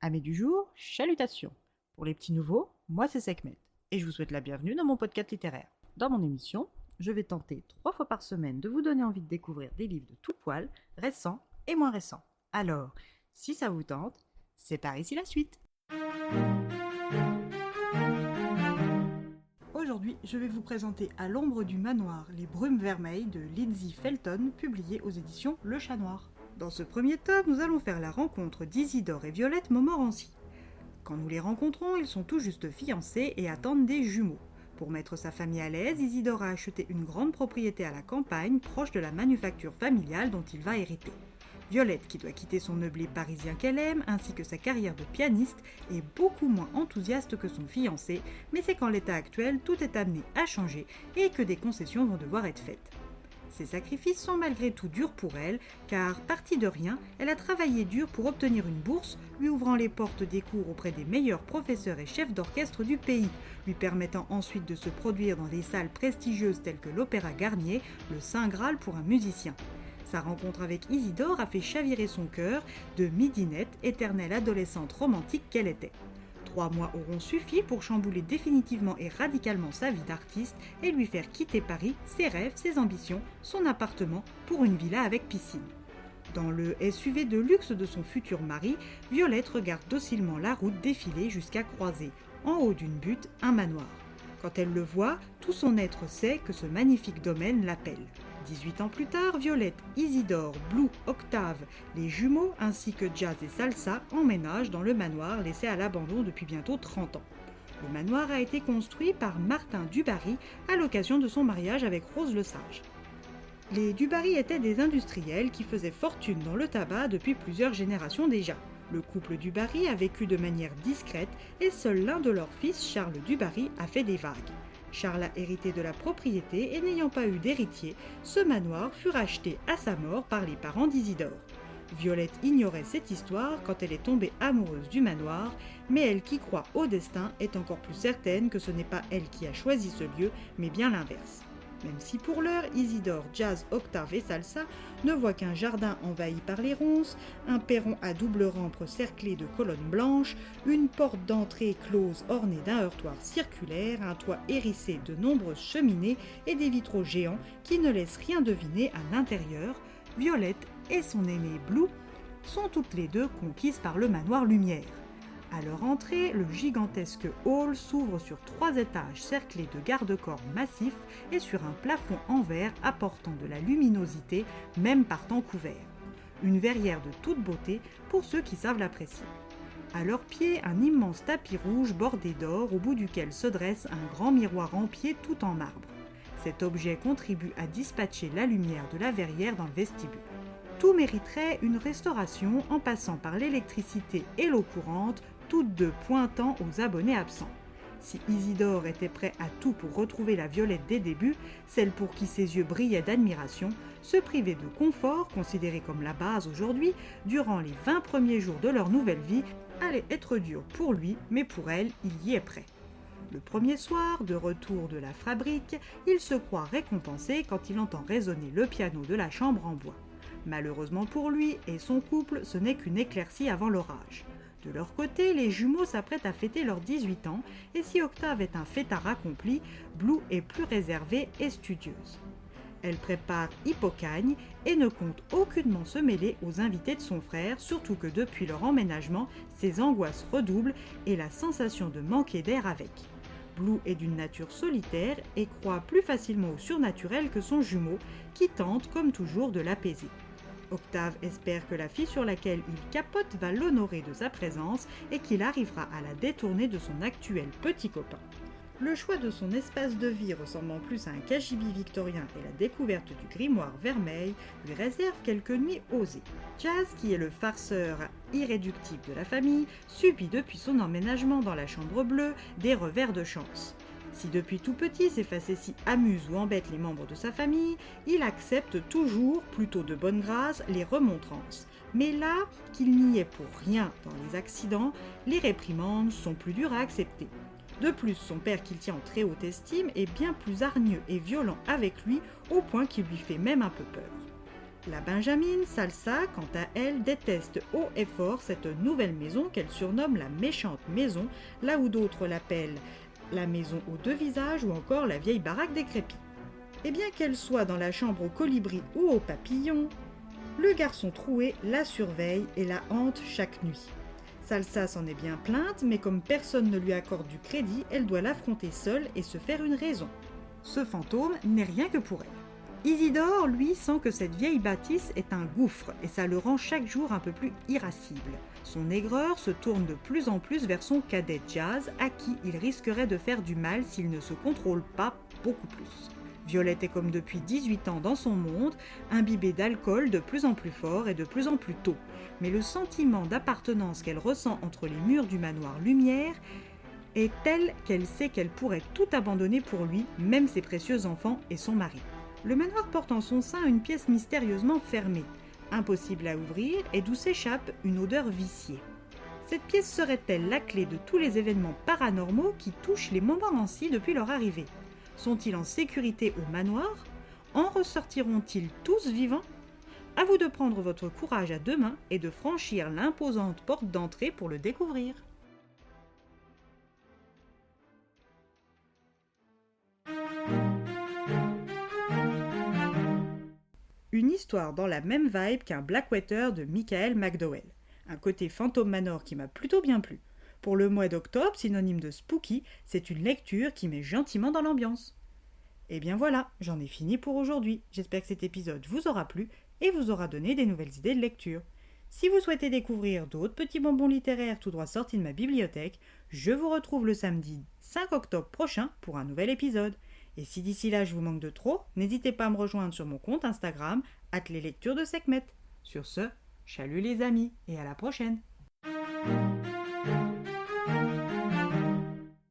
Amis du jour, chalutations. Pour les petits nouveaux, moi c'est Sekhmet et je vous souhaite la bienvenue dans mon podcast littéraire. Dans mon émission, je vais tenter 3 fois par semaine de vous donner envie de découvrir des livres de tout poil, récents et moins récents. Alors, si ça vous tente, c'est par ici la suite. Aujourd'hui, je vais vous présenter À l'ombre du manoir, les brumes vermeilles de Lindsay Felton, publié aux éditions Le Chat Noir. Dans ce premier tome, nous allons faire la rencontre d'Isidore et Violette Montmorency. Quand nous les rencontrons, ils sont tout juste fiancés et attendent des jumeaux. Pour mettre sa famille à l'aise, Isidore a acheté une grande propriété à la campagne, proche de la manufacture familiale dont il va hériter. Violette, qui doit quitter son meublé parisien qu'elle aime, ainsi que sa carrière de pianiste, est beaucoup moins enthousiaste que son fiancé, mais c'est qu'en l'état actuel, tout est amené à changer et que des concessions vont devoir être faites. Ces sacrifices sont malgré tout durs pour elle, car, partie de rien, elle a travaillé dur pour obtenir une bourse, lui ouvrant les portes des cours auprès des meilleurs professeurs et chefs d'orchestre du pays, lui permettant ensuite de se produire dans des salles prestigieuses telles que l'Opéra Garnier, le Saint Graal pour un musicien. Sa rencontre avec Isidore a fait chavirer son cœur de midinette, éternelle adolescente romantique qu'elle était. 3 mois auront suffi pour chambouler définitivement et radicalement sa vie d'artiste et lui faire quitter Paris, ses rêves, ses ambitions, son appartement pour une villa avec piscine. Dans le SUV de luxe de son futur mari, Violette regarde docilement la route défiler jusqu'à croiser, en haut d'une butte, un manoir. Quand elle le voit, tout son être sait que ce magnifique domaine l'appelle. 18 ans plus tard, Violette, Isidore, Blue, Octave, les jumeaux ainsi que Jazz et Salsa emménagent dans le manoir laissé à l'abandon depuis bientôt 30 ans. Le manoir a été construit par Martin Dubarry à l'occasion de son mariage avec Rose Le Sage. Les Dubarry étaient des industriels qui faisaient fortune dans le tabac depuis plusieurs générations déjà. Le couple Dubarry a vécu de manière discrète et seul l'un de leurs fils, Charles Dubarry, a fait des vagues. Charles a hérité de la propriété et n'ayant pas eu d'héritier, ce manoir fut racheté à sa mort par les parents d'Isidore. Violette ignorait cette histoire quand elle est tombée amoureuse du manoir, mais elle qui croit au destin est encore plus certaine que ce n'est pas elle qui a choisi ce lieu, mais bien l'inverse. Même si pour l'heure, Isidore, Jazz, Octave et Salsa ne voient qu'un jardin envahi par les ronces, un perron à double rampe cerclé de colonnes blanches, une porte d'entrée close ornée d'un heurtoir circulaire, un toit hérissé de nombreuses cheminées et des vitraux géants qui ne laissent rien deviner à l'intérieur, Violette et son aînée Blue sont toutes les deux conquises par le manoir Lumière. À leur entrée, le gigantesque hall s'ouvre sur 3 étages cerclés de garde-corps massifs et sur un plafond en verre apportant de la luminosité, même par temps couvert. Une verrière de toute beauté pour ceux qui savent l'apprécier. À leurs pieds, un immense tapis rouge bordé d'or au bout duquel se dresse un grand miroir en pied tout en marbre. Cet objet contribue à dispatcher la lumière de la verrière dans le vestibule. Tout mériterait une restauration en passant par l'électricité et l'eau courante, toutes deux pointant aux abonnés absents. Si Isidore était prêt à tout pour retrouver la Violette des débuts, celle pour qui ses yeux brillaient d'admiration, se priver de confort, considéré comme la base aujourd'hui, durant les 20 premiers jours de leur nouvelle vie, allait être dur pour lui, mais pour elle, il y est prêt. Le premier soir, de retour de la fabrique, il se croit récompensé quand il entend résonner le piano de la chambre en bois. Malheureusement pour lui et son couple, ce n'est qu'une éclaircie avant l'orage. De leur côté, les jumeaux s'apprêtent à fêter leurs 18 ans, et si Octave est un fêtard accompli, Blue est plus réservée et studieuse. Elle prépare Hippocagne et ne compte aucunement se mêler aux invités de son frère, surtout que depuis leur emménagement, ses angoisses redoublent et la sensation de manquer d'air avec. Blue est d'une nature solitaire et croit plus facilement au surnaturel que son jumeau, qui tente, comme toujours, de l'apaiser. Octave espère que la fille sur laquelle il capote va l'honorer de sa présence et qu'il arrivera à la détourner de son actuel petit copain. Le choix de son espace de vie ressemblant plus à un cagibi victorien et la découverte du grimoire vermeil lui réserve quelques nuits osées. Jazz, qui est le farceur irréductible de la famille, subit depuis son emménagement dans la chambre bleue des revers de chance. Si depuis tout petit ses facéties amusent ou embêtent les membres de sa famille, il accepte toujours, plutôt de bonne grâce, les remontrances. Mais là, qu'il n'y ait pour rien dans les accidents, les réprimandes sont plus dures à accepter. De plus, son père qu'il tient en très haute estime est bien plus hargneux et violent avec lui, au point qu'il lui fait même un peu peur. La Benjamine, Salsa, quant à elle, déteste haut et fort cette nouvelle maison qu'elle surnomme la méchante maison, là où d'autres l'appellent la maison aux deux visages ou encore la vieille baraque décrépite. Et bien qu'elle soit dans la chambre aux colibris ou aux papillons, le garçon troué la surveille et la hante chaque nuit. Salsa s'en est bien plainte, mais comme personne ne lui accorde du crédit, elle doit l'affronter seule et se faire une raison. Ce fantôme n'est rien que pour elle. Isidore, lui, sent que cette vieille bâtisse est un gouffre et ça le rend chaque jour un peu plus irascible. Son aigreur se tourne de plus en plus vers son cadet Jazz, à qui il risquerait de faire du mal s'il ne se contrôle pas beaucoup plus. Violette est comme depuis 18 ans dans son monde, imbibée d'alcool de plus en plus fort et de plus en plus tôt. Mais le sentiment d'appartenance qu'elle ressent entre les murs du manoir Lumière est tel qu'elle sait qu'elle pourrait tout abandonner pour lui, même ses précieux enfants et son mari. Le manoir porte en son sein une pièce mystérieusement fermée, impossible à ouvrir et d'où s'échappe une odeur viciée. Cette pièce serait-elle la clé de tous les événements paranormaux qui touchent les Montmorency depuis leur arrivée ? Sont-ils en sécurité au manoir ? En ressortiront-ils tous vivants ? À vous de prendre votre courage à deux mains et de franchir l'imposante porte d'entrée pour le découvrir. Une histoire dans la même vibe qu'un Blackwater de Michael McDowell. Un côté Phantom Manor qui m'a plutôt bien plu. Pour le mois d'octobre, synonyme de spooky, c'est une lecture qui met gentiment dans l'ambiance. Et bien voilà, j'en ai fini pour aujourd'hui. J'espère que cet épisode vous aura plu et vous aura donné des nouvelles idées de lecture. Si vous souhaitez découvrir d'autres petits bonbons littéraires tout droit sortis de ma bibliothèque, je vous retrouve le samedi 5 octobre prochain pour un nouvel épisode. Et si d'ici là je vous manque de trop, n'hésitez pas à me rejoindre sur mon compte Instagram @leslecturesdeSekhmet. Sur ce, chalut les amis et à la prochaine.